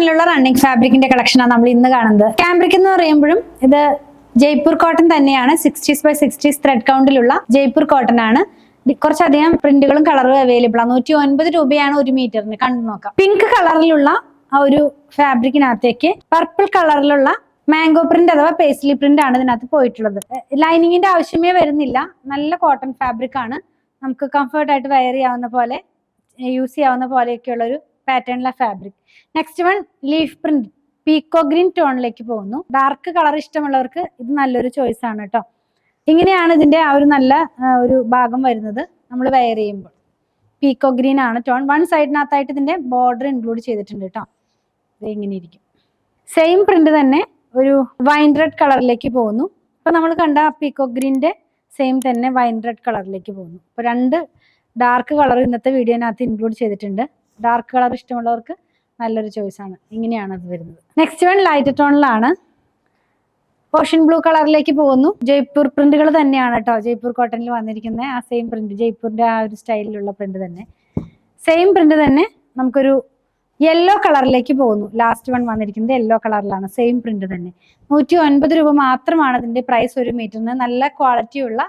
കോട്ടണിലുള്ള running ഫാബ്രിക്കിന്റെ കളക്ഷനാണ് നമ്മൾ ഇന്ന് കാണുന്നത്. ക്യാമ്പ്രിക് എന്ന് പറയുമ്പോഴും ഇത് ജയ്പൂർ കോട്ടൺ തന്നെയാണ്. 60s by 60s ത്രെഡ് കൗണ്ടിലുള്ള ജയ്പൂർ കോട്ടൺ ആണ്. കുറച്ചധികം പ്രിന്റുകളും കളറും അവൈലബിൾ ആണ്. 109 രൂപയാണ് 1 മീറ്ററിന്. കണ്ടു നോക്കാം. പിങ്ക് കളറിലുള്ള ആ ഒരു ഫാബ്രിക്കിനകത്തേക്ക് പർപ്പിൾ കളറിലുള്ള മാംഗോ പ്രിന്റ് അഥവാ പേസ്ലി പ്രിന്റ് ആണ് ഇതിനകത്ത് പോയിട്ടുള്ളത്. ലൈനിങ്ങിന്റെ ആവശ്യമേ വരുന്നില്ല. നല്ല കോട്ടൺ ഫാബ്രിക് ആണ്. നമുക്ക് കംഫർട്ട് ആയിട്ട് വെയർ ചെയ്യാവുന്ന പോലെ, യൂസ് ചെയ്യാവുന്ന പോലെയൊക്കെയുള്ള ഒരു പാറ്റേണിലെ fabric. Next one leaf print peacock green ടോണിലേക്ക് പോകുന്നു. ഡാർക്ക് കളർ ഇഷ്ടമുള്ളവർക്ക് ഇത് നല്ലൊരു ചോയ്സ് ആണ് കേട്ടോ. ഇങ്ങനെയാണ് ഇതിന്റെ ആ ഒരു നല്ല ഒരു ഭാഗം വരുന്നത്. നമ്മൾ വെയർ ചെയ്യുമ്പോൾ പീക്കോ ഗ്രീൻ ആണ് ടോൺ. വൺ സൈഡിനകത്തായിട്ട് ഇതിന്റെ ബോർഡർ ഇൻക്ലൂഡ് ചെയ്തിട്ടുണ്ട് കേട്ടോ. ഇത് ഇങ്ങനെ ഇരിക്കും. സെയിം പ്രിന്റ് തന്നെ ഒരു വൈൻ റെഡ് കളറിലേക്ക് പോകുന്നു. ഇപ്പൊ നമ്മൾ കണ്ട പീക്കോ ഗ്രീന്റെ സെയിം തന്നെ വൈൻ റെഡ് കളറിലേക്ക് പോകുന്നു. ഇപ്പൊ രണ്ട് ഡാർക്ക് കളർ ഇന്നത്തെ വീഡിയോനകത്ത് ഇൻക്ലൂഡ് ചെയ്തിട്ടുണ്ട്. ഡാർക്ക് കളർ ഇഷ്ടമുള്ളവർക്ക് നല്ലൊരു ചോയ്സ് ആണ്. ഇങ്ങനെയാണ് അത് വരുന്നത്. നെക്സ്റ്റ് വൺ ലൈറ്റ് ടോണിലാണ്. ഓഷ്യൻ ബ്ലൂ കളറിലേക്ക് പോകുന്നു. ജയ്പൂർ പ്രിന്റുകൾ തന്നെയാണ് കേട്ടോ. ജയ്പൂർ കോട്ടണിൽ വന്നിരിക്കുന്ന ആ സെയിം പ്രിന്റ്, ജയ്പൂരിന്റെ ആ ഒരു സ്റ്റൈലിലുള്ള പ്രിന്റ് തന്നെ. സെയിം പ്രിന്റ് തന്നെ നമുക്കൊരു യെല്ലോ കളറിലേക്ക് പോകുന്നു. ലാസ്റ്റ് വൺ വന്നിരിക്കുന്നത് യെല്ലോ കളറിലാണ്. സെയിം പ്രിന്റ് തന്നെ. 109 രൂപ മാത്രമാണ് ഇതിന്റെ പ്രൈസ് 1 മീറ്ററിന്. നല്ല ക്വാളിറ്റിയുള്ള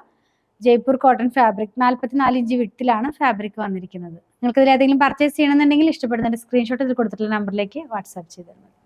ജയ്പൂർ കോട്ടൺ ഫാബ്രിക്. 44 ഇഞ്ച് വിട്ടിലാണ് ഫാബ്രിക് വന്നിരിക്കുന്നത്. നിങ്ങൾക്ക് ഇതിൽ ഏതെങ്കിലും പർച്ചേസ് ചെയ്യണമെന്നുണ്ടെങ്കിൽ ഇഷ്ടപ്പെടുന്നതിന്റെ സ്ക്രീൻഷോട്ട് ഇതിൽ കൊടുത്തിട്ടുള്ള നമ്പറിലേക്ക് വാട്സാപ്പ് ചെയ്താൽ മതി.